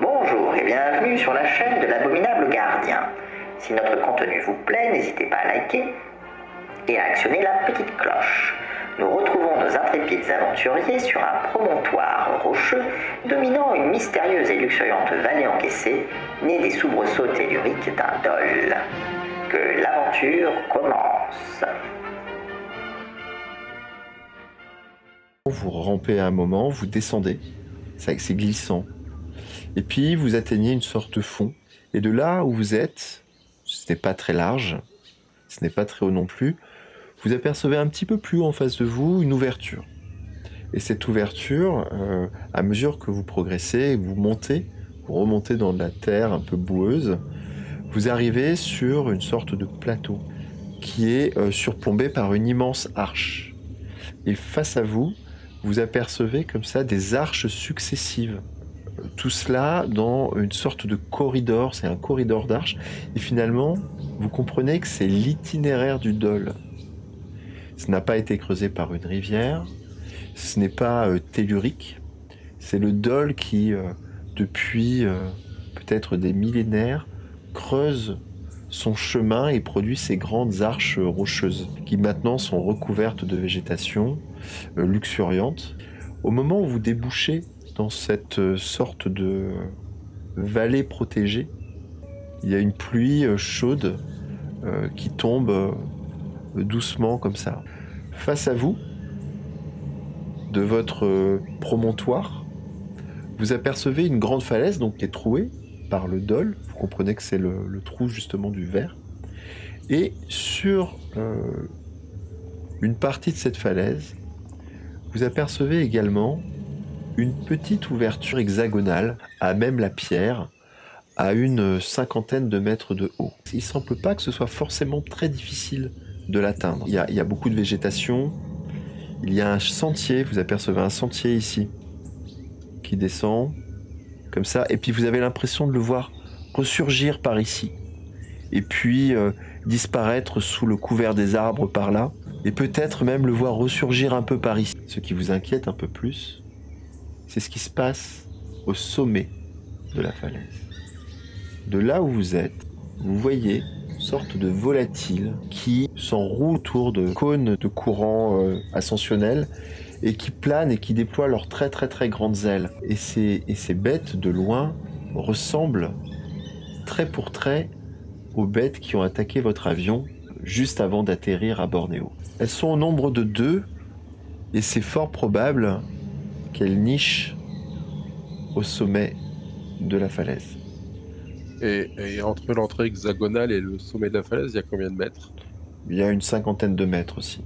Bonjour et bienvenue sur la chaîne de l'Abominable Gardien. Si notre contenu vous plaît, n'hésitez pas à liker et à actionner la petite cloche. Nous retrouvons nos intrépides aventuriers sur un promontoire rocheux dominant une mystérieuse et luxuriante vallée encaissée, née des soubresauts telluriques d'un dol. Que l'aventure commence. Vous rampez à un moment, vous descendez, c'est glissant. Et puis vous atteignez une sorte de fond. Et de là où vous êtes, ce n'est pas très large, ce n'est pas très haut non plus, vous apercevez un petit peu plus haut en face de vous une ouverture. Et cette ouverture, à mesure que vous progressez, vous montez, vous remontez dans de la terre un peu boueuse, vous arrivez sur une sorte de plateau qui est surplombé par une immense arche. Et face à vous, vous apercevez comme ça des arches successives. Tout cela dans une sorte de corridor, c'est un corridor d'arches. Et finalement, vous comprenez que c'est l'itinéraire du dol. Ce n'a pas été creusé par une rivière, ce n'est pas tellurique, c'est le dol qui, depuis peut-être des millénaires, creuse son chemin et produit ces grandes arches rocheuses qui maintenant sont recouvertes de végétation luxuriante. Au moment où vous débouchez dans cette sorte de vallée protégée, il y a une pluie chaude qui tombe doucement comme ça. Face à vous, de votre promontoire, vous apercevez une grande falaise donc qui est trouée par le dol. Vous comprenez que c'est le trou justement du ver. Et sur une partie de cette falaise, vous apercevez également une petite ouverture hexagonale à même la pierre, à une cinquantaine de mètres de haut. Il ne semble pas que ce soit forcément très difficile de l'atteindre. Il y a beaucoup de végétation, il y a un sentier, vous apercevez un sentier ici, qui descend, comme ça, et puis vous avez l'impression de le voir ressurgir par ici, et puis disparaître sous le couvert des arbres par là, et peut-être même le voir ressurgir un peu par ici. Ce qui vous inquiète un peu plus, c'est ce qui se passe au sommet de la falaise. De là où vous êtes, vous voyez une sorte de volatile qui s'enroule autour de cônes de courant ascensionnel et qui planent et qui déploient leurs très grandes ailes. Et ces bêtes de loin ressemblent trait pour trait aux bêtes qui ont attaqué votre avion juste avant d'atterrir à Bornéo. Elles sont au nombre de 2 et c'est fort probable qu'elles nichent au sommet de la falaise. Et entre l'entrée hexagonale et le sommet de la falaise, il y a combien de mètres? Il y a une cinquantaine de mètres aussi.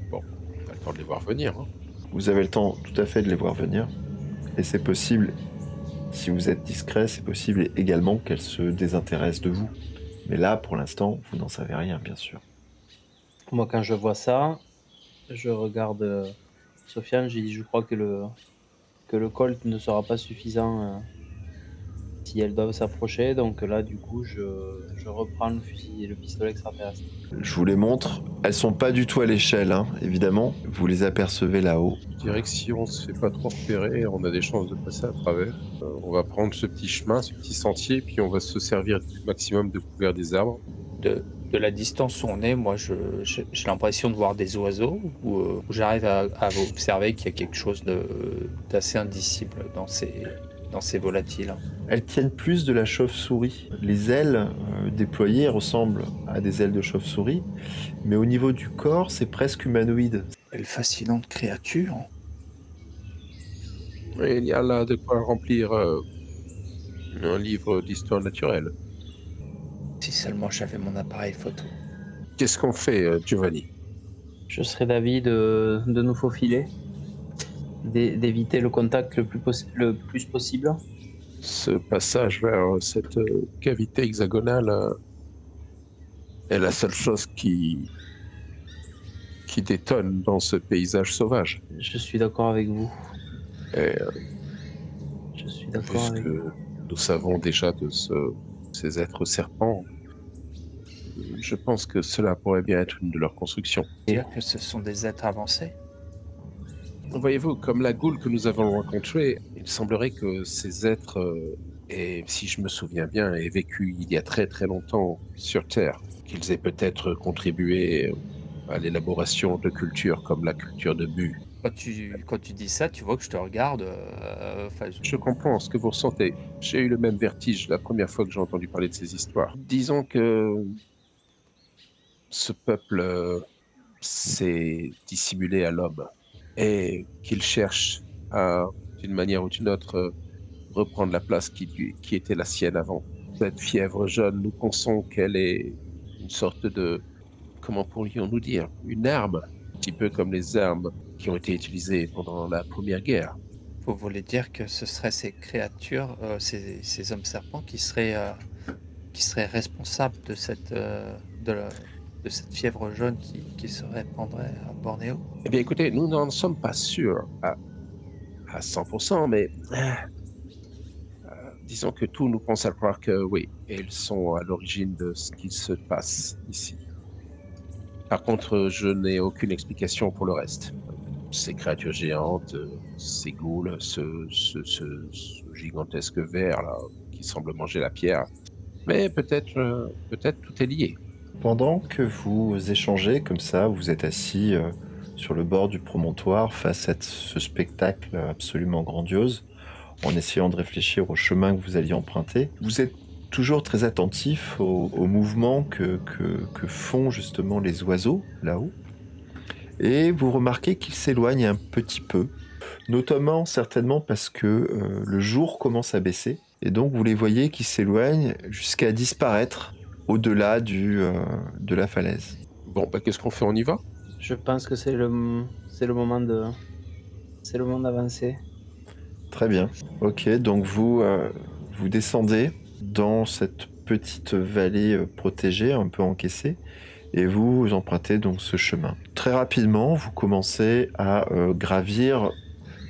Bon, on a le temps de les voir venir. Hein. Vous avez le temps tout à fait de les voir venir. Et c'est possible, si vous êtes discret, c'est possible également qu'elles se désintéressent de vous. Mais là, pour l'instant, vous n'en savez rien, bien sûr. Moi, quand je vois ça, je regarde Sofiane, j'ai dit, je crois que le Colt ne sera pas suffisant si elles doivent s'approcher. Donc là, du coup, je reprends le fusil et le pistolet extraterrestre. Je vous les montre. Elles sont pas du tout à l'échelle, hein, évidemment. Vous les apercevez là-haut. Je dirais que si on se fait pas trop repérer, on a des chances de passer à travers. On va prendre ce petit chemin, ce petit sentier, puis on va se servir du maximum de couvert des arbres. De la distance où on est, moi j'ai l'impression de voir des oiseaux ou j'arrive à observer qu'il y a quelque chose d'assez indicible dans ces volatiles. Elles tiennent plus de la chauve-souris. Les ailes déployées ressemblent à des ailes de chauve-souris, mais au niveau du corps, c'est presque humanoïde. Quelle fascinante créature. Et il y a là de quoi remplir un livre d'histoire naturelle. Si seulement j'avais mon appareil photo. Qu'est-ce qu'on fait, Giovanni? Je serais d'avis de nous faufiler, d'éviter le contact le plus possible. Ce passage vers cette cavité hexagonale est la seule chose qui détonne dans ce paysage sauvage. Je suis d'accord avec vous. Et Je suis d'accord avec puisque vous. nous savons déjà de ces êtres serpents, je pense que cela pourrait bien être une de leurs constructions. Dire que ce sont des êtres avancés. Voyez-vous, comme la goule que nous avons rencontrée, il semblerait que ces êtres, et si je me souviens bien, aient vécu il y a très très longtemps sur Terre, qu'ils aient peut-être contribué à l'élaboration de cultures comme la culture de Bu. Quand tu dis ça, tu vois que je te regarde. Je comprends ce que vous ressentez. J'ai eu le même vertige la première fois que j'ai entendu parler de ces histoires. Disons que ce peuple s'est dissimulé à l'homme et qu'il cherche à, d'une manière ou d'une autre, reprendre la place qui était la sienne avant. Cette fièvre jaune, nous pensons qu'elle est une sorte de, comment pourrions-nous dire, une arme, un petit peu comme les armes qui ont été utilisées pendant la Première Guerre. Vous voulez dire que ce seraient ces créatures, ces hommes serpents qui seraient responsables de cette fièvre jaune qui se répandrait à Bornéo? Eh bien, écoutez, nous n'en sommes pas sûrs à 100%, mais disons que tout nous pense à croire que oui, ils sont à l'origine de ce qui se passe ici. Par contre, je n'ai aucune explication pour le reste. Ces créatures géantes, ces ghouls, ce gigantesque ver là qui semble manger la pierre. Mais peut-être tout est lié. Pendant que vous échangez comme ça, vous êtes assis sur le bord du promontoire face à ce spectacle absolument grandiose, en essayant de réfléchir au chemin que vous alliez emprunter. Vous êtes toujours très attentif aux mouvements que font justement les oiseaux là-haut. Et vous remarquez qu'ils s'éloignent un petit peu, notamment certainement parce que le jour commence à baisser. Et donc vous les voyez qui s'éloignent jusqu'à disparaître au-delà de la falaise. Bon, bah qu'est-ce qu'on fait? On y va? Je pense que c'est le moment d'avancer. Très bien. Ok, donc vous descendez dans cette petite vallée protégée, un peu encaissée, et vous empruntez donc ce chemin. Très rapidement, vous commencez à gravir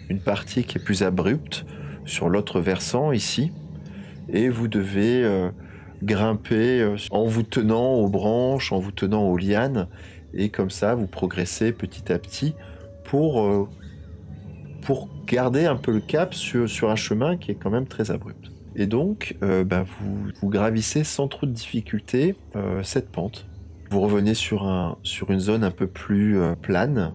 une partie qui est plus abrupte sur l'autre versant ici, et vous devez grimper en vous tenant aux branches, en vous tenant aux lianes, et comme ça vous progressez petit à petit pour garder un peu le cap sur un chemin qui est quand même très abrupt. Et donc vous gravissez sans trop de difficulté cette pente. Vous revenez sur une zone un peu plus plane,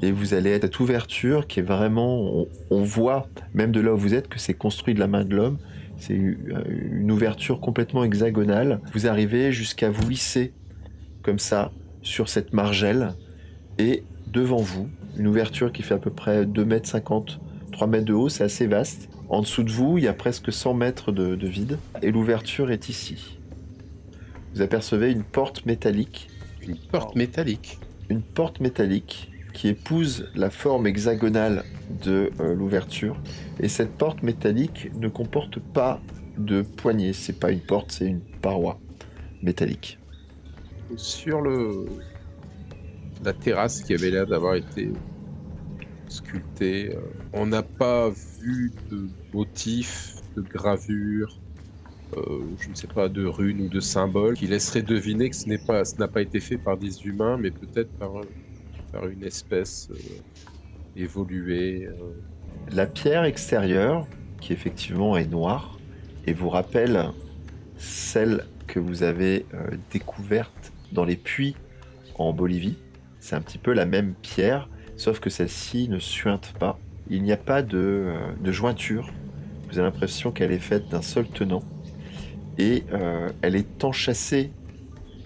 et vous allez être à cette ouverture qui est vraiment, on voit même de là où vous êtes que c'est construit de la main de l'homme. C'est une ouverture complètement hexagonale. Vous arrivez jusqu'à vous hisser comme ça sur cette margelle, et devant vous, une ouverture qui fait à peu près 2,50 m, 3 mètres de haut, c'est assez vaste. En dessous de vous, il y a presque 100 mètres de vide, et l'ouverture est ici. Vous apercevez une porte métallique. Une porte métallique. Une porte métallique qui épouse la forme hexagonale de l'ouverture. Et cette porte métallique ne comporte pas de poignée. C'est pas une porte, c'est une paroi métallique. Sur la terrasse qui avait l'air d'avoir été sculptée, on n'a pas vu de motif de gravures, je ne sais pas, de runes ou de symboles, qui laisseraient deviner que ce n'a pas été fait par des humains, mais peut-être par une espèce évoluée. La pierre extérieure, qui effectivement est noire, et vous rappelle celle que vous avez découverte dans les puits en Bolivie. C'est un petit peu la même pierre, sauf que celle-ci ne suinte pas. Il n'y a pas de jointure. Vous avez l'impression qu'elle est faite d'un seul tenant. Et elle est enchâssée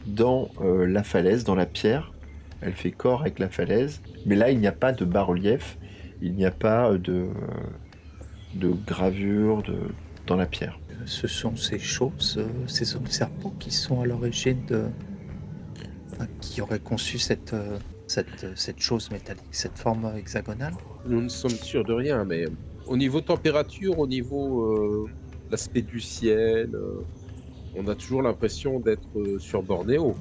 dans la falaise, dans la pierre. Elle fait corps avec la falaise. Mais là, il n'y a pas de bas-relief. Il n'y a pas de gravure dans la pierre. Ce sont ces choses, ces hommes serpents qui sont à l'origine de... Enfin, qui auraient conçu cette chose métallique, cette forme hexagonale. Nous ne sommes sûrs de rien, mais au niveau température, au niveau l'aspect du ciel, on a toujours l'impression d'être sur Bornéo.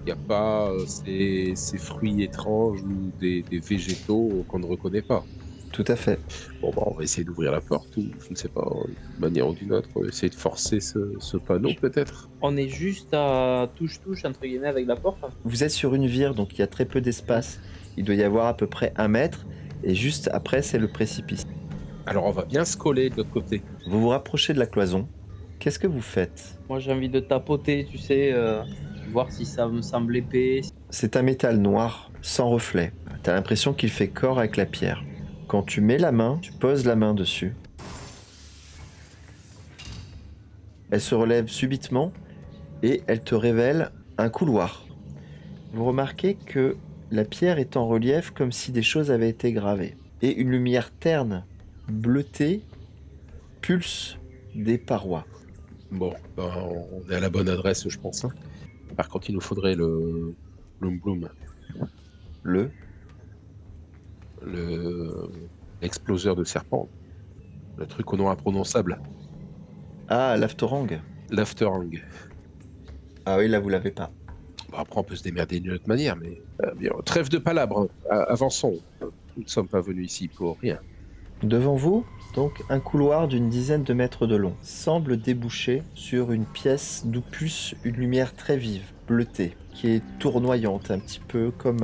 Il n'y a pas ces fruits étranges ou des végétaux qu'on ne reconnaît pas. Tout à fait. Bon, on va essayer d'ouvrir la porte ou, je ne sais pas, d'une manière ou d'une autre, on va essayer de forcer ce panneau peut-être. On est juste à touche-touche, entre guillemets, avec la porte. Vous êtes sur une vire, donc il y a très peu d'espace. Il doit y avoir à peu près 1 mètre, et juste après, c'est le précipice. Alors on va bien se coller de l'autre côté. Vous vous rapprochez de la cloison. Qu'est-ce que vous faites? Moi, j'ai envie de tapoter, tu sais, voir si ça me semble épais. C'est un métal noir, sans reflet. T'as l'impression qu'il fait corps avec la pierre. Quand tu mets la main, tu poses la main dessus. Elle se relève subitement et elle te révèle un couloir. Vous remarquez que la pierre est en relief comme si des choses avaient été gravées. Et une lumière terne, bleutée, pulse des parois. Bon, ben, on est à la bonne adresse, je pense. Hein. Par contre, il nous faudrait le Bloom. L'exploseur de serpent. Le truc au nom imprononçable. Ah, l'Afterang. L'Afterang. Ah oui, là vous l'avez pas. Bon, après, on peut se démerder d'une autre manière, mais... bien, trêve de palabres, avançons. Nous ne sommes pas venus ici pour rien. Devant vous, donc, un couloir d'une dizaine de mètres de long semble déboucher sur une pièce d'où pulse une lumière très vive, bleutée, qui est tournoyante, un petit peu comme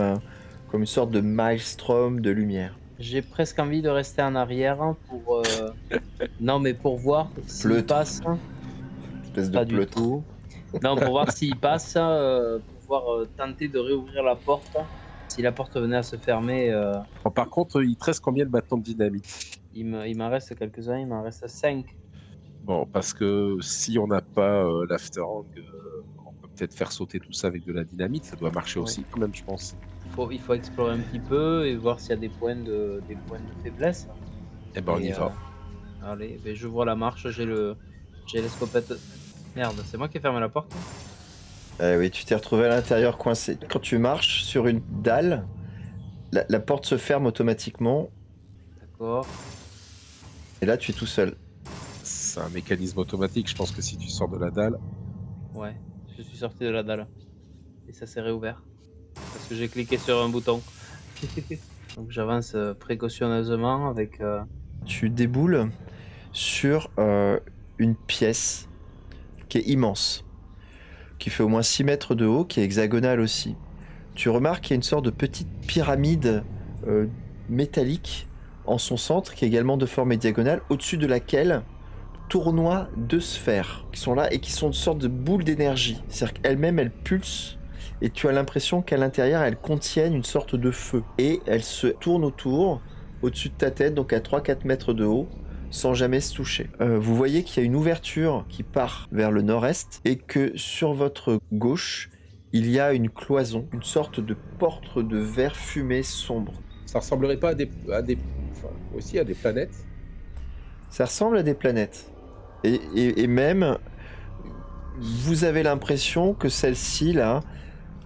une sorte de maelstrom de lumière. J'ai presque envie de rester en arrière pour... non, mais pour voir s'il passe. Espèce de Pas du pleutre. tout. Non, pour voir s'il passe, pour pouvoir tenter de réouvrir la porte. Si la porte venait à se fermer... Bon, par contre, il te reste combien de bâtons de dynamite? Il m'en reste quelques-uns, il m'en reste 5. Bon, parce que si on n'a pas l'Afterang, on peut peut-être faire sauter tout ça avec de la dynamite, ça doit marcher aussi quand même, je pense. Il faut explorer un petit peu et voir s'il y a des points de faiblesse. Eh ben, on y va. Allez, ben, je vois la marche, j'ai l'escopette. Merde, c'est moi qui ai fermé la porte. Oui, tu t'es retrouvé à l'intérieur coincé. Quand tu marches sur une dalle, la porte se ferme automatiquement. D'accord. Et là, tu es tout seul. C'est un mécanisme automatique, je pense que si tu sors de la dalle... Ouais, je suis sorti de la dalle. Et ça s'est réouvert. Parce que j'ai cliqué sur un bouton. Donc j'avance précautionneusement avec... Tu déboules sur une pièce qui est immense, qui fait au moins 6 mètres de haut, qui est hexagonale aussi. Tu remarques qu'il y a une sorte de petite pyramide métallique en son centre, qui est également de forme diagonale, au-dessus de laquelle tournoient 2 sphères qui sont là et qui sont une sorte de boule d'énergie. C'est-à-dire qu'elles-mêmes, elles pulsent et tu as l'impression qu'à l'intérieur, elles contiennent une sorte de feu. Et elles se tournent autour, au-dessus de ta tête, donc à 3-4 mètres de haut, sans jamais se toucher. Vous voyez qu'il y a une ouverture qui part vers le nord-est et que sur votre gauche, il y a une cloison, une sorte de porte de verre fumé sombre. Ça ressemblerait pas aussi à des planètes? Ça ressemble à des planètes. Et même, vous avez l'impression que celle-ci, là,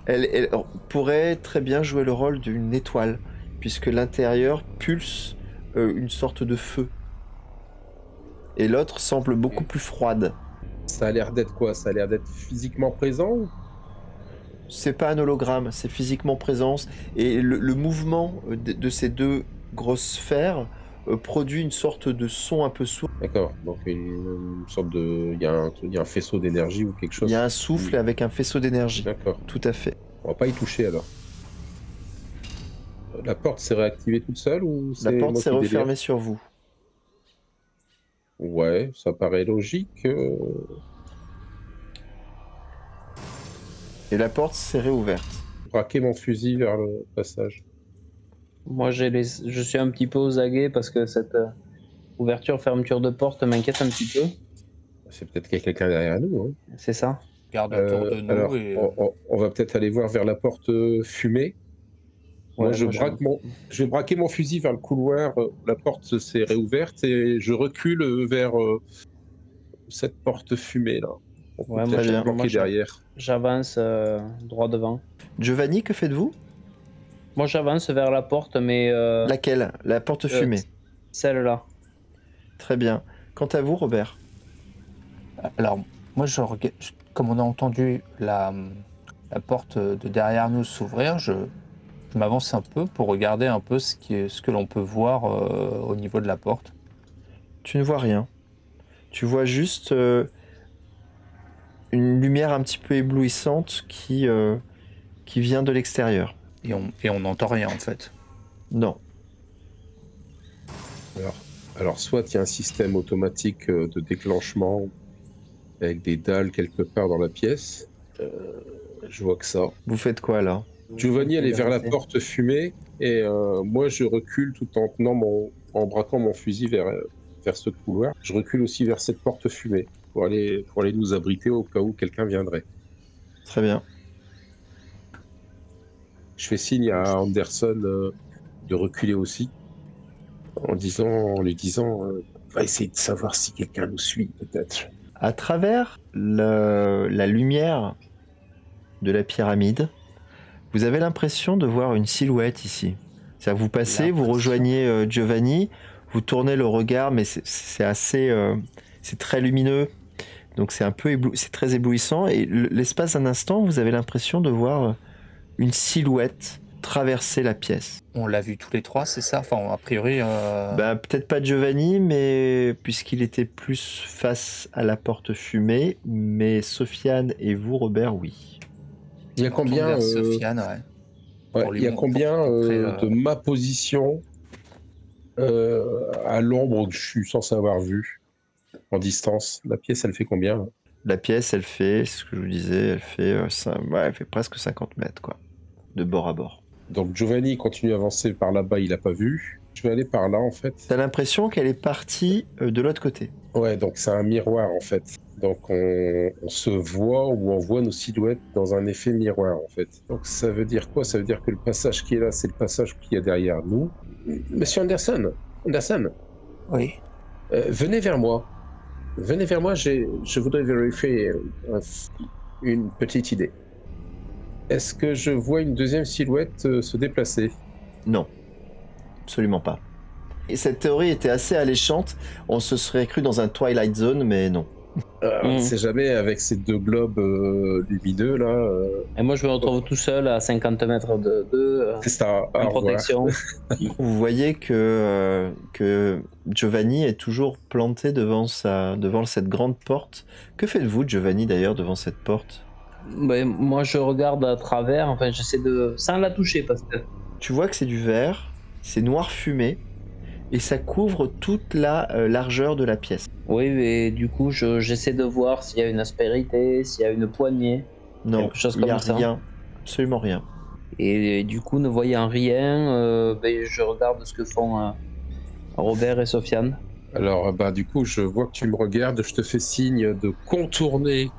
elle pourrait très bien jouer le rôle d'une étoile, puisque l'intérieur pulse une sorte de feu. Et l'autre semble beaucoup plus froide. Ça a l'air d'être quoi? Ça a l'air d'être physiquement présent? C'est pas un hologramme, c'est physiquement présent. Et le mouvement de ces 2 grosses sphères produit une sorte de son un peu sourd. D'accord, donc une sorte de... Il y a un faisceau d'énergie ou quelque chose. Il y a un souffle avec un faisceau d'énergie. D'accord, Tout à fait. on va pas y toucher alors. La porte s'est réactivée toute seule ou La c'est porte moi s'est qui délire? refermée sur vous. Ouais, ça paraît logique. Et la porte s'est réouverte. Braquer mon fusil vers le passage. Moi, je suis un petit peu aux aguets parce que cette ouverture-fermeture de porte m'inquiète un petit peu. C'est peut-être qu'il y a quelqu'un derrière nous. Hein. C'est ça. Garde autour de nous Alors, et on va peut-être aller voir vers la porte fumée. Moi, Ouais, je vais braquer mon fusil vers le couloir. La porte s'est réouverte et je recule vers cette porte fumée là. On peut Ouais, peut-être très bien. bloquer Moi, derrière. J'avance droit devant. Giovanni, que faites-vous? Moi, j'avance vers la porte, mais Laquelle? La porte fumée. celle-là. Très bien. Quant à vous, Robert? alors moi comme on a entendu la porte de derrière nous s'ouvrir, je m'avance un peu pour regarder un peu ce que l'on peut voir au niveau de la porte. Tu ne vois rien. Tu vois juste une lumière un petit peu éblouissante qui vient de l'extérieur. Et on n'entend rien en fait. Non. Alors, soit il y a un système automatique de déclenchement avec des dalles quelque part dans la pièce. Je vois que ça. Vous faites quoi là? Giovanni, elle est vers la porte fumée et moi, je recule tout en braquant mon fusil vers ce couloir. Je recule aussi vers cette porte fumée pour aller nous abriter au cas où quelqu'un viendrait. Très bien. Je fais signe à Anderson de reculer aussi en lui disant on va essayer de savoir si quelqu'un nous suit peut-être. À travers la lumière de la pyramide, vous avez l'impression de voir une silhouette ici. C'est-à-dire que vous passez, vous rejoignez Giovanni, vous tournez le regard, mais c'est assez, c'est très lumineux, donc c'est un peu c'est très éblouissant. Et l'espace d'un instant, vous avez l'impression de voir une silhouette traverser la pièce. On l'a vu tous les trois, c'est ça? Enfin, a priori... Ben, peut-être pas Giovanni, mais puisqu'il était plus face à la porte fumée, mais Sofiane et vous, Robert, oui. Il y a combien Sofiane, ouais. il y a combien de ma position à l'ombre que je suis censé avoir vu en distance? La pièce, elle fait combien là? La pièce, elle fait, c'est ce que je vous disais, elle fait presque 50 mètres, quoi, de bord à bord. Donc Giovanni continue à avancer par là-bas, il a pas vu. Je vais aller par là en fait. T'as l'impression qu'elle est partie de l'autre côté. Ouais, donc c'est un miroir en fait. Donc on se voit ou on voit nos silhouettes dans un effet miroir en fait. Donc ça veut dire quoi? Ça veut dire que le passage qui est là, c'est le passage qu'il y a derrière nous. Monsieur Anderson, Oui. venez vers moi. Venez vers moi, je voudrais vérifier une petite idée. Est-ce que je vois une deuxième silhouette se déplacer? Non, absolument pas. Et cette théorie était assez alléchante. On se serait cru dans un Twilight Zone, mais non. On ne sait jamais avec ces deux globes lumineux là. Et moi, je me retrouve tout seul à 50 mètres de C'est ça. en protection. Vous voyez que Giovanni est toujours planté devant cette grande porte. Que faites-vous, Giovanni, d'ailleurs, devant cette porte? Ouais, moi, je regarde à travers. Enfin, j'essaie de... sans la toucher parce que... Tu vois que c'est du verre, c'est noir fumé, et ça couvre toute la largeur de la pièce. Oui, mais du coup, j'essaie de voir s'il y a une aspérité, s'il y a une poignée. Non, Quelque chose il n'y a comme ça. rien, absolument rien. Et du coup, ne voyant rien, je regarde ce que font Robert et Sofiane. Alors du coup, je vois que tu me regardes, je te fais signe de contourner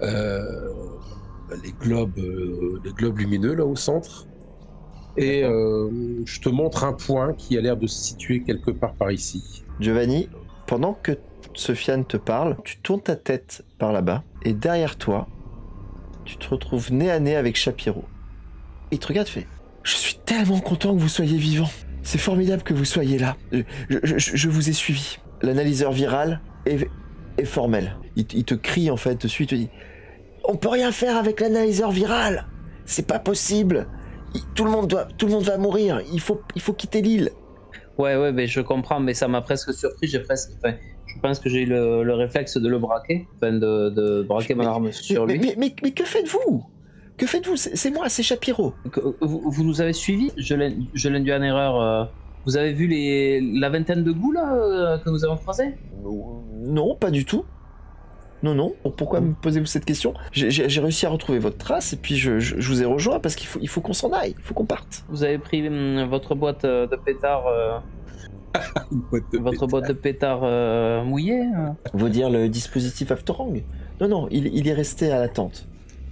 les globes lumineux là au centre. Et je te montre un point qui a l'air de se situer quelque part par ici. Giovanni, pendant que Sofiane te parle, tu tournes ta tête par là-bas, et derrière toi, tu te retrouves nez à nez avec Shapiro. Il te regarde, fait « Je suis tellement content que vous soyez vivant. C'est formidable que vous soyez là. Je vous ai suivi. L'analyseur viral est formel. » Il te crie en fait dessus, il te dit « On peut rien faire avec l'analyseur viral. C'est pas possible. Tout le monde va mourir. Il faut quitter l'île. » Ouais, mais je comprends, mais ça m'a presque surpris. Enfin, je pense que j'ai eu le réflexe de le braquer, enfin de braquer mon arme sur lui. Mais que faites-vous? Que faites-vous? C'est moi, c'est Shapiro. Vous nous avez suivis? Je l'induis en erreur. Vous avez vu la vingtaine de goûts là que nous avons croisés? Non, pas du tout. Non. Pourquoi me posez-vous cette question? J'ai réussi à retrouver votre trace et puis je vous ai rejoint parce qu'il faut qu'on s'en aille, il faut qu'on parte. Vous avez pris votre boîte de pétards, votre boîte de pétards mouillée? Vous dire le dispositif Afterhang? Non, il est resté à l'attente.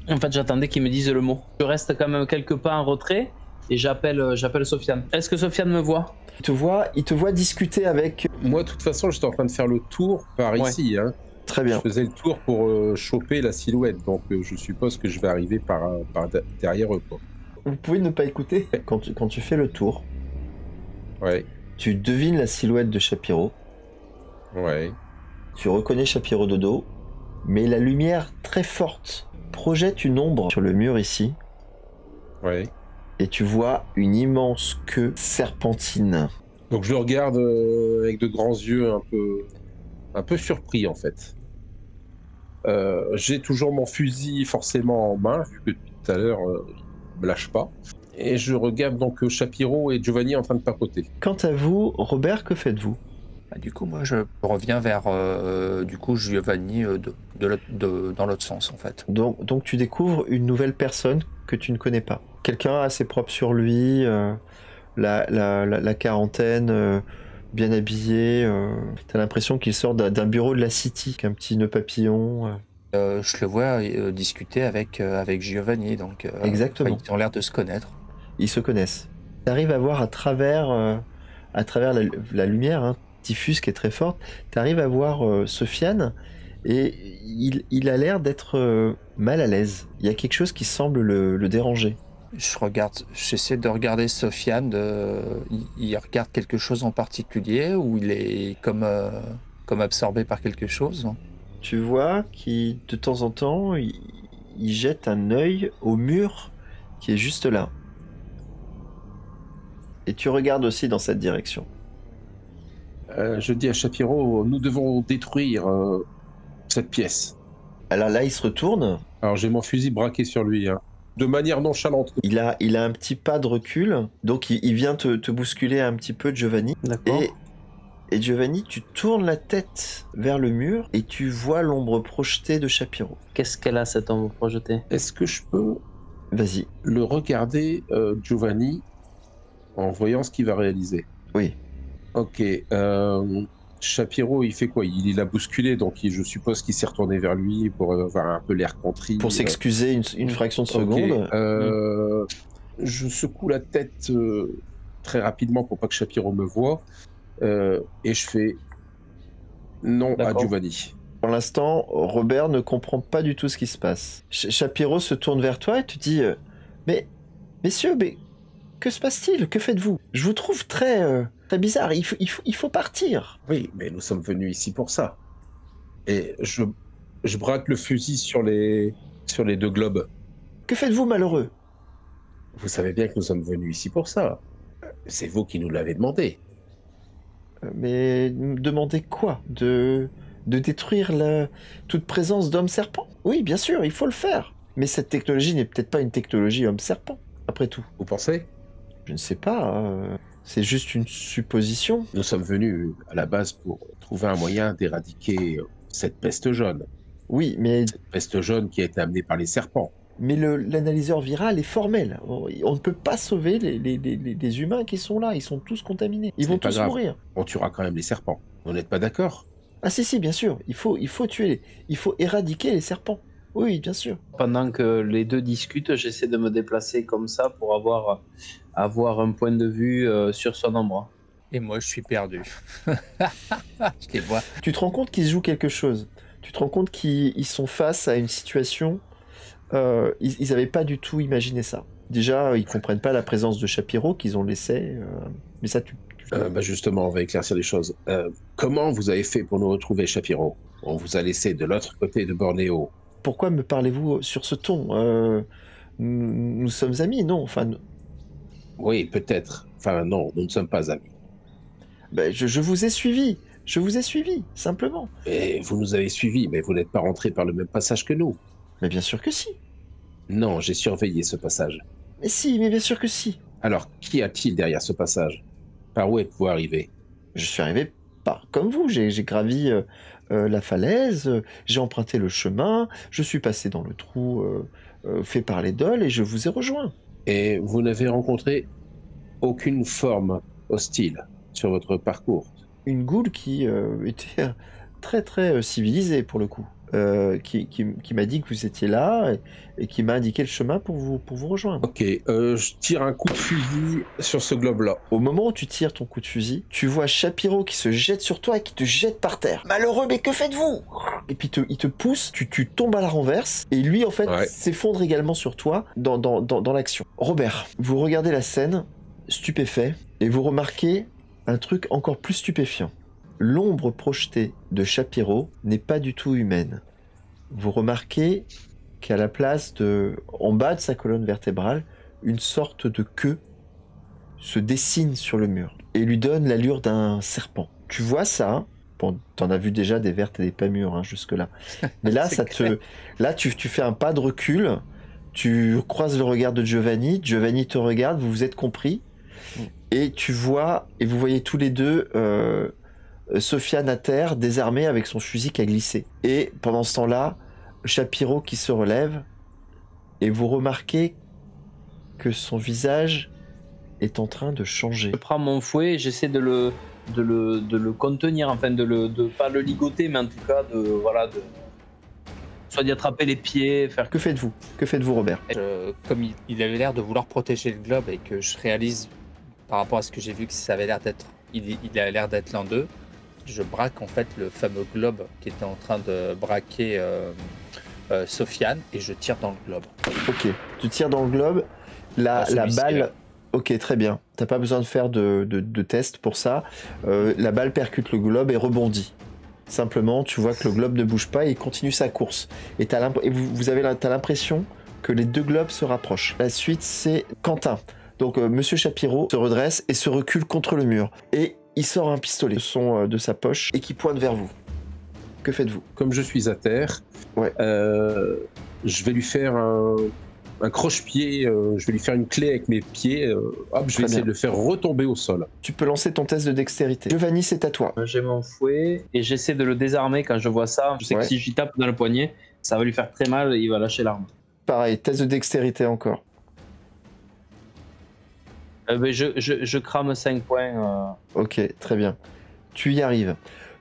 En fait, j'attendais qu'il me dise le mot. Je reste quand même quelques pas en retrait et j'appelle Sofiane. Est-ce que Sofiane me voit? Il te voit discuter avec... Moi, de toute façon, j'étais en train de faire le tour par ici. Hein. Très bien. Je faisais le tour pour choper la silhouette, donc je suppose que je vais arriver par derrière eux. Quoi. Vous pouvez ne pas écouter. Quand tu fais le tour, Ouais. tu devines la silhouette de Shapiro. Ouais. Tu reconnais Shapiro de dos, mais la lumière très forte projette une ombre sur le mur ici. Ouais. Et tu vois une immense queue serpentine. Donc je le regarde avec de grands yeux un peu surpris en fait. J'ai toujours mon fusil forcément en main, vu que depuis tout à l'heure, il me lâche pas. Et je regarde donc Shapiro et Giovanni en train de papoter. Quant à vous, Robert, que faites-vous? Du coup, moi, je reviens vers Giovanni dans l'autre sens, en fait. Donc tu découvres une nouvelle personne que tu ne connais pas. Quelqu'un assez propre sur lui, la quarantaine, bien habillé. T'as l'impression qu'il sort d'un bureau de la City, avec un petit nœud papillon. Je le vois discuter avec Giovanni, donc Exactement. ils ont l'air de se connaître. Ils se connaissent. Tu arrives à voir à travers la lumière diffuse qui est très forte, tu arrives à voir Sofiane et il a l'air d'être mal à l'aise. Il y a quelque chose qui semble le déranger. J'essaie de regarder Sofiane. Il regarde quelque chose en particulier ou il est comme absorbé par quelque chose? Tu vois qu'il, de temps en temps, il jette un œil au mur qui est juste là. Et tu regardes aussi dans cette direction. Je dis à Shapiro, nous devons détruire cette pièce. Alors là, il se retourne. Alors j'ai mon fusil braqué sur lui, hein, de manière nonchalante. Il a un petit pas de recul, donc il vient te bousculer un petit peu, Giovanni. D'accord. Et Giovanni, tu tournes la tête vers le mur et tu vois l'ombre projetée de Shapiro. Qu'est-ce qu'elle a, cette ombre projetée? Est-ce que je peux Vas-y. le regarder, Giovanni, en voyant ce qu'il va réaliser? Oui. Ok. Shapiro, il fait quoi? Il l'a bousculé, donc je suppose qu'il s'est retourné vers lui pour avoir un peu l'air contrit. Pour s'excuser une fraction de seconde. Je secoue la tête très rapidement pour pas que Shapiro me voie. Et je fais non à Giovanni. Pour l'instant, Robert ne comprend pas du tout ce qui se passe. Shapiro se tourne vers toi et te dit mais messieurs, mais que se passe-t-il? Que faites-vous? Je vous trouve très bizarre. Il faut partir. Oui, mais nous sommes venus ici pour ça. Et je braque le fusil sur les deux globes. Que faites-vous, malheureux? Vous savez bien que nous sommes venus ici pour ça. C'est vous qui nous l'avez demandé. Mais demandez quoi? De détruire toute présence d'homme-serpent? Oui, bien sûr, il faut le faire. Mais cette technologie n'est peut-être pas une technologie homme-serpent, après tout. Vous pensez? Je ne sais pas, c'est juste une supposition. Nous sommes venus à la base pour trouver un moyen d'éradiquer cette peste jaune. Oui, mais... Cette peste jaune qui a été amenée par les serpents. Mais l'analyseur viral est formel. On ne peut pas sauver les humains qui sont là. Ils sont tous contaminés. Ils vont tous mourir. On tuera quand même les serpents. Vous n'êtes pas d'accord? Ah si, bien sûr. Il faut tuer il faut éradiquer les serpents. Oui, bien sûr. Pendant que les deux discutent, j'essaie de me déplacer comme ça pour avoir un point de vue sur son ombre. Et moi, je suis perdu. Je les vois. Tu te rends compte qu'ils se jouent quelque chose. Tu te rends compte qu'ils sont face à une situation... ils n'avaient pas du tout imaginé ça. Déjà, ils comprennent pas la présence de Shapiro qu'ils ont laissé. Mais ça, justement, on va éclaircir les choses. Comment vous avez fait pour nous retrouver, Shapiro? On vous a laissé de l'autre côté de Bornéo. Pourquoi me parlez-vous sur ce ton? Nous sommes amis, non? Enfin, oui, peut-être. Enfin, non, nous ne sommes pas amis. Ben, je vous ai suivi. Je vous ai suivi, simplement. Et vous nous avez suivis, mais vous n'êtes pas rentré par le même passage que nous. Mais bien sûr que si. Non, j'ai surveillé ce passage. Mais si, mais bien sûr que si. Alors, qu'y a-t-il derrière ce passage? Par où êtes-vous arrivé? Je suis arrivé pas comme vous. J'ai gravi la falaise, j'ai emprunté le chemin, je suis passé dans le trou fait par les dolls et je vous ai rejoint. Et vous n'avez rencontré aucune forme hostile sur votre parcours? Une goule qui était très très civilisée pour le coup, qui m'a dit que vous étiez là et qui m'a indiqué le chemin pour vous rejoindre. Ok, je tire un coup de fusil sur ce globe-là. Au moment où tu tires ton coup de fusil, tu vois Shapiro qui se jette sur toi et qui te jette par terre. Malheureux, mais que faites-vous? Et puis il te pousse, tu tombes à la renverse et lui en fait s'effondre également sur toi dans l'action. Robert, vous regardez la scène, stupéfait, et vous remarquez un truc encore plus stupéfiant. L'ombre projetée de Shapiro n'est pas du tout humaine. Vous remarquez qu'à la place en bas de sa colonne vertébrale, une sorte de queue se dessine sur le mur et lui donne l'allure d'un serpent. Tu vois ça, hein? Bon, t'en as vu déjà des vertes et des pas mûres, hein, jusque-là. Mais là, là tu fais un pas de recul, tu croises le regard de Giovanni, Giovanni te regarde, vous vous êtes compris, et vous voyez tous les deux Sofiane à terre, désarmée avec son fusil qui a glissé. Et pendant ce temps-là, Shapiro qui se relève, et vous remarquez que son visage est en train de changer. Je prends mon fouet et j'essaie de le contenir, enfin de pas le ligoter, mais en tout cas soit d'y attraper les pieds, faire. Que faites-vous, Robert? Comme il avait l'air de vouloir protéger le globe et que je réalise par rapport à ce que j'ai vu que ça avait l'air d'être, il a l'air d'être l'un d'eux, je braque en fait le fameux globe qui était en train de braquer Sofiane et je tire dans le globe. Ok, tu tires dans le globe, la balle... Là. Ok, très bien. T'as pas besoin de faire de test pour ça. La balle percute le globe et rebondit. Simplement, tu vois que le globe ne bouge pas et il continue sa course. Et t'as l'impression que les deux globes se rapprochent. La suite, c'est Quentin. Donc, Monsieur Shapiro se redresse et se recule contre le mur. Et il sort un pistolet de sa poche et qui pointe vers vous. Que faites-vous? Comme je suis à terre, je vais lui faire un croche-pied, je vais lui faire une clé avec mes pieds, je vais essayer de le faire retomber au sol. Tu peux lancer ton test de dextérité. Giovanni, c'est à toi. J'ai mon fouet et j'essaie de le désarmer quand je vois ça. Je sais que si j'y tape dans le poignet, ça va lui faire très mal et il va lâcher l'arme. Pareil, test de dextérité encore. Je crame 5 points. Ok, très bien. Tu y arrives.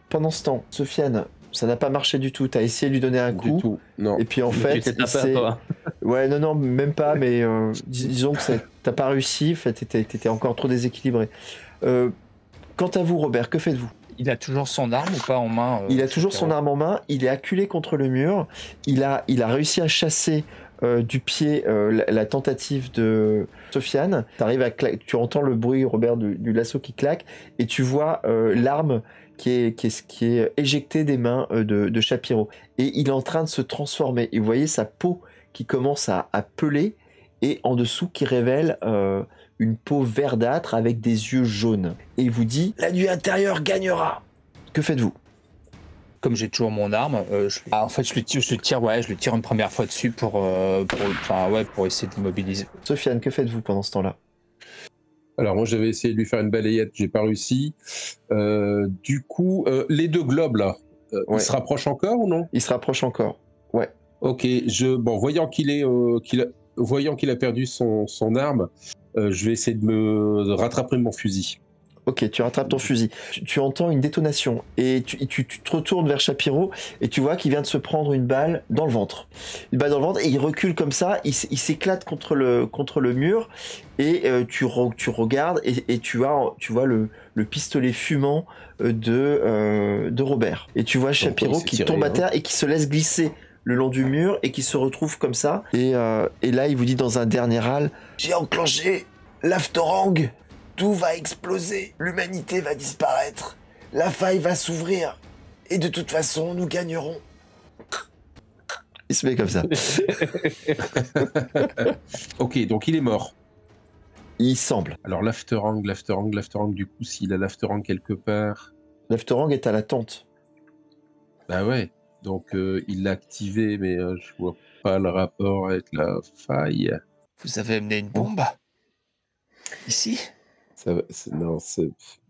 Pendant ce temps, Sofiane, ça n'a pas marché du tout. T'as essayé de lui donner un coup. Du tout, non. Et puis en fait, tu t'es tapé à toi. Ouais, non, même pas, mais disons que t'as pas réussi. En fait, t'étais encore trop déséquilibré. Quant à vous, Robert, que faites-vous? Il a toujours son arme ou pas en main? Il a toujours son arme en main. Il est acculé contre le mur. Il a réussi à chasser du pied la tentative de Sofiane. Tu entends le bruit, Robert, du lasso qui claque, et tu vois l'arme qui est éjectée des mains de Shapiro. Et il est en train de se transformer. Et vous voyez sa peau qui commence à peler, et en dessous qui révèle une peau verdâtre avec des yeux jaunes. Et il vous dit « La nuit intérieure gagnera !» Que faites-vous? Comme j'ai toujours mon arme, je lui tire une première fois dessus pour essayer de l'immobiliser. Sofiane, que faites-vous pendant ce temps-là? Alors moi j'avais essayé de lui faire une balayette, j'ai pas réussi. Du coup, les deux globes là, ils se rapprochent encore ou non? Ils se rapprochent encore, ouais. Ok, voyant qu'il a perdu son arme, je vais essayer de rattraper mon fusil. Ok, tu rattrapes ton fusil. Tu entends une détonation et tu te retournes vers Shapiro et tu vois qu'il vient de se prendre une balle dans le ventre. Une balle dans le ventre et il recule comme ça, il s'éclate contre le mur et tu regardes et tu vois le pistolet fumant de Robert. Et tu vois Shapiro qui tombe à terre et qui se laisse glisser le long du mur et qui se retrouve comme ça. Et là, il vous dit dans un dernier râle, « J'ai enclenché l'afterang. Tout va exploser, l'humanité va disparaître, la faille va s'ouvrir, et de toute façon, nous gagnerons. » Il se met comme ça. Ok, donc il est mort. Il semble. Alors l'afterhang, du coup, s'il a l'afterhang quelque part, L'afterhang est à la tente. bah ouais. Donc il l'a activé, mais je vois pas le rapport avec la faille. Vous avez amené une bombe ici? Non,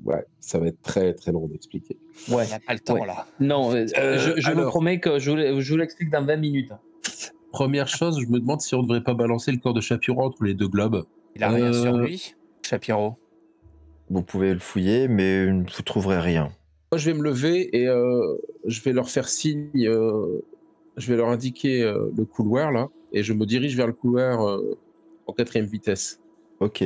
ouais, ça va être très très long d'expliquer. Ouais. On n'a pas le temps Ouais. là. Non, je vous alors- promets que je vous l'explique dans 20 minutes. Première chose, je me demande si on ne devrait pas balancer le corps de Shapiro entre les deux globes. Il a rien sur lui, Shapiro. Vous pouvez le fouiller, mais vous trouverez rien. Moi, je vais me lever et je vais leur faire signe, je vais leur indiquer le couloir là, et je me dirige vers le couloir en 4e vitesse. Ok.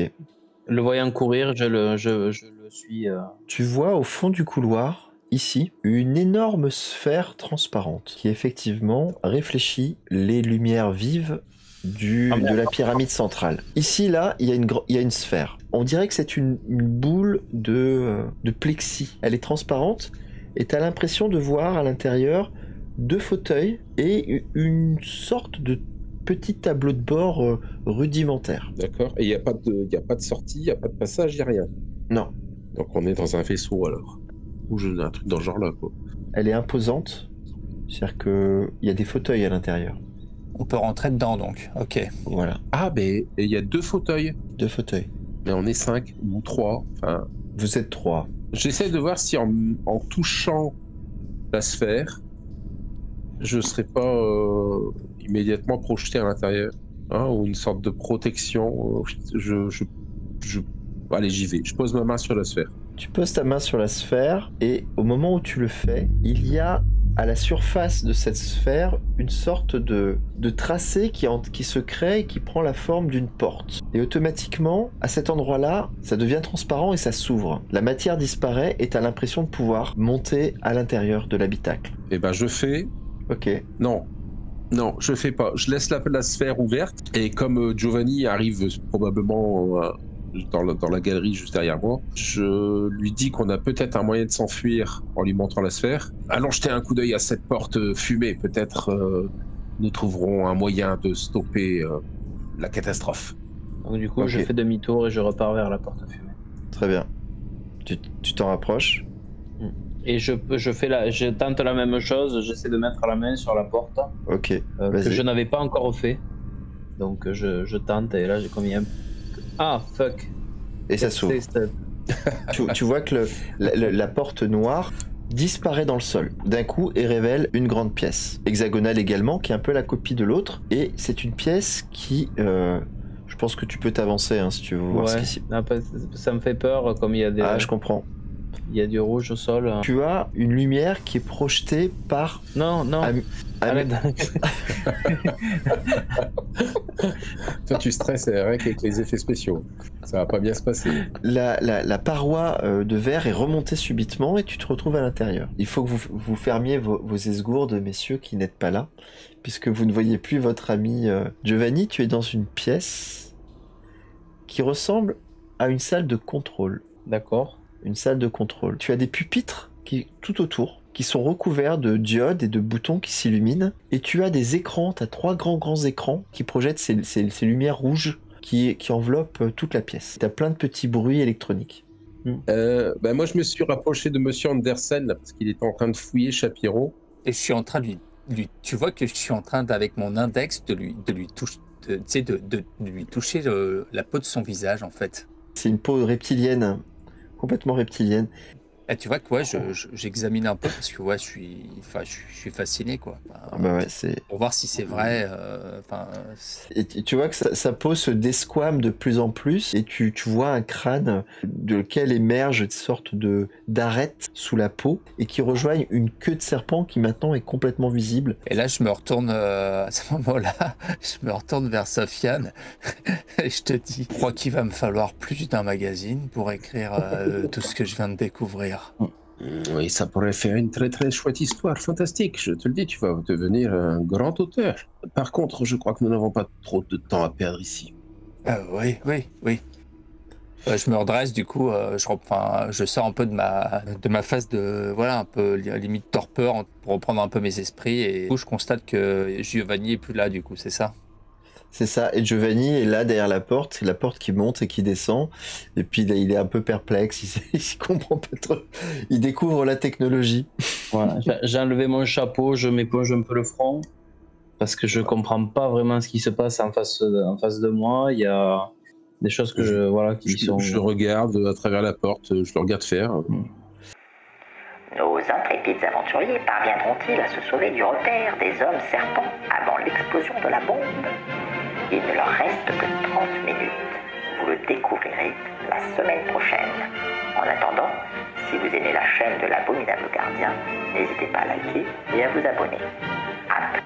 Le voyant courir, je le suis. Tu vois au fond du couloir, ici, une énorme sphère transparente qui effectivement réfléchit les lumières vives de la pyramide centrale. Ici, là, il y a une sphère. On dirait que c'est une boule de plexi. Elle est transparente et tu as l'impression de voir à l'intérieur 2 fauteuils et une sorte de petit tableau de bord rudimentaire. D'accord. Et il n'y a pas de sortie, il n'y a pas de passage, il n'y a rien. Non, Donc on est dans un vaisseau alors. Ou un truc dans ce genre là quoi. elle est imposante. C'est-à-dire qu'il y a des fauteuils à l'intérieur. On peut rentrer dedans donc, ok. Voilà, Ah, mais il y a 2 fauteuils. 2 fauteuils. Mais on est 5 ou 3. Enfin, Vous êtes 3. j'essaie de voir si en touchant la sphère, je serais pas immédiatement projeté à l'intérieur, hein, ou une sorte de protection. Allez, j'y vais. Je pose ma main sur la sphère. Tu poses ta main sur la sphère et au moment où tu le fais, il y a à la surface de cette sphère une sorte de tracé qui se crée et qui prend la forme d'une porte. Et automatiquement, à cet endroit-là, ça devient transparent et ça s'ouvre. La matière disparaît et tu as l'impression de pouvoir monter à l'intérieur de l'habitacle. Et ben je fais. Ok. Non, je fais pas. Je laisse la sphère ouverte et comme Giovanni arrive probablement dans la galerie juste derrière moi, je lui dis qu'on a peut-être un moyen de s'enfuir en lui montrant la sphère. Allons jeter un coup d'œil à cette porte fumée. Peut-être nous trouverons un moyen de stopper la catastrophe. Donc du coup, Ok. je fais demi-tour et je repars vers la porte fumée. Très bien. Tu t'en rapproches. Et je tente la même chose, j'essaie de mettre la main sur la porte Ok. que Vas-y. je n'avais pas encore fait. Donc je tente et là j'ai combien? Ah fuck. Et ça s'ouvre. Tu vois que la porte noire disparaît dans le sol d'un coup et révèle une grande pièce, hexagonale également, qui est un peu la copie de l'autre. Et c'est une pièce qui... je pense que tu peux t'avancer hein, si tu veux voir ce qui... Ça me fait peur comme il y a des... Ah, je comprends. Il y a du rouge au sol. Tu as une lumière qui est projetée par... Non. Arrête. Toi, tu stresses rien qu'avec les effets spéciaux. Ça va pas bien se passer. La paroi de verre est remontée subitement et tu te retrouves à l'intérieur. Il faut que vous fermiez vos esgourdes, messieurs, qui n'êtes pas là, puisque vous ne voyez plus votre ami Giovanni. Tu es dans une pièce qui ressemble à une salle de contrôle. D'accord. Une salle de contrôle. Tu as des pupitres tout autour, qui sont recouverts de diodes et de boutons qui s'illuminent. Et tu as des écrans, tu as 3 grands écrans qui projettent ces lumières rouges qui enveloppent toute la pièce. Tu as plein de petits bruits électroniques. Moi, je me suis rapproché de Monsieur Andersen, là, parce qu'il était en train de fouiller Shapiro. Et je suis en train de lui tu vois que je suis en train avec mon index de lui toucher, de lui toucher la peau de son visage en fait. C'est une peau reptilienne, complètement reptilienne. Et tu vois que ouais, j'examine un peu parce que ouais, je suis fasciné quoi. Enfin, Bah ouais, c'est... Pour voir si c'est vrai. Et tu vois que sa peau se desquame de plus en plus et tu vois un crâne de lequel émerge une sorte d'arête sous la peau et qui rejoignent une queue de serpent qui maintenant est complètement visible. Et là, je me retourne à ce moment-là, je me retourne vers Sofiane et je te dis, je crois qu'il va me falloir plus d'un magazine pour écrire tout ce que je viens de découvrir. Oui, ça pourrait faire une très très chouette histoire, fantastique. Je te le dis, tu vas devenir un grand auteur. Par contre, je crois que nous n'avons pas trop de temps à perdre ici. Oui. Je me redresse, du coup, je sors un peu de ma phase de, voilà, un peu limite torpeur pour reprendre un peu mes esprits. Et du coup, je constate que Giovanni est plus là, du coup, c'est ça? C'est ça. Et Giovanni est là derrière la porte. C'est la porte qui monte et qui descend. Et puis là, il est un peu perplexe. Il comprend pas trop. Il découvre la technologie. Voilà. J'ai enlevé mon chapeau, je m'éponge un peu le front parce que je comprends pas vraiment ce qui se passe en face de moi. Il y a des choses que Je regarde à travers la porte, je le regarde faire. Nos intrépides aventuriers parviendront-ils à se sauver du repère des hommes serpents avant l'explosion de la bombe? Il ne leur reste que 30 minutes. Vous le découvrirez la semaine prochaine. En attendant, si vous aimez la chaîne de l'Abominable Gardien, n'hésitez pas à liker et à vous abonner. À